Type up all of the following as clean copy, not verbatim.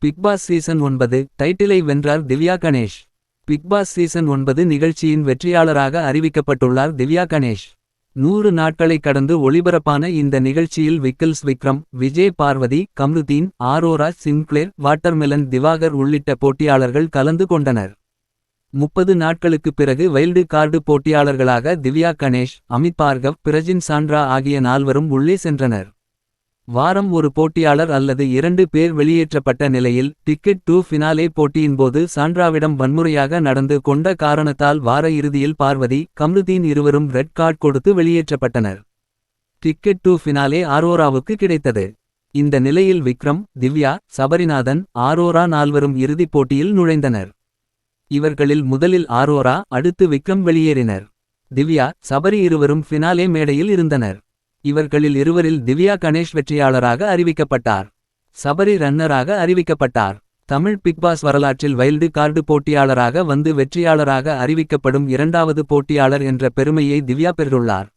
Big boss season 9 டைட்டிலை வென்றார் Divya Ganesh. Big boss season 9 நிகழ்ச்சியின் வெற்றியாளராக அறிவிக்கப்பட்டுள்ளார் திவ்யா கணேஷ். 100 நாட்களை கடந்து ஒளிபரப்பான இந்த நிகழ்ச்சியில் Vikkals Vikram, Vijay Parvathy, Kamrudeen, Aurora Sinclair, watermelon Diwakar உள்ளிட்ட போட்டியாளர்கள் கலந்து கொண்டனர். 30 நாட்களுக்குப் பிறகு வைல்டு கார்டு போட்டியாளர்களாக திவ்யா கணேஷ், அமித் பார்கவ், பிரஜின் சாண்ட்ரா ஆகிய 4வரும் உள்ளே சென்றனர். வாரம் ஒரு போட்டியாளர் அல்லது 2 பேர் வெளியேற்றப்பட்ட நிலையில் டிக்கெட் டு ஃபினாலே போட்டியின்போது சாண்ட்ராவிடம் வன்முறையாக நடந்து கொண்ட காரணத்தால் வார இறுதியில் பார்வதி, கம்ருதீன் இருவரும் ரெட் கார்டு கொடுத்து வெளியேற்றப்பட்டனர். டிக்கெட் டு ஃபினாலே ஆரோராவுக்கு கிடைத்தது. இந்த நிலையில் விக்ரம், திவ்யா, சபரிநாதன், ஆரோரா 4வரும் இறுதிப் போட்டியில் நுழைந்தனர். இவர்களில் முதலில் ஆரோரா, அடுத்து விக்ரம் வெளியேறினர். திவ்யா, சபரி இருவரும் ஃபினாலே மேடையில் இருந்தனர். இவர்களில் இருவரில் திவ்யா கணேஷ் வெற்றியாளராக அறிவிக்கப்பட்டார். சபரி ரன்னராக அறிவிக்கப்பட்டார். தமிழ் பிக்பாஸ் வரலாற்றில் வைல்டு கார்டு போட்டியாளராக வந்து வெற்றியாளராக அறிவிக்கப்படும் 2வது போட்டியாளர் என்ற பெருமையை திவ்யா பெற்றுள்ளார்.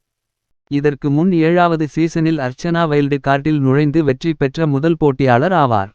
இதற்கு முன் 7வது சீசனில் அர்ச்சனா வைல்டு கார்டில் நுழைந்து வெற்றி பெற்ற முதல் போட்டியாளர் ஆவார்.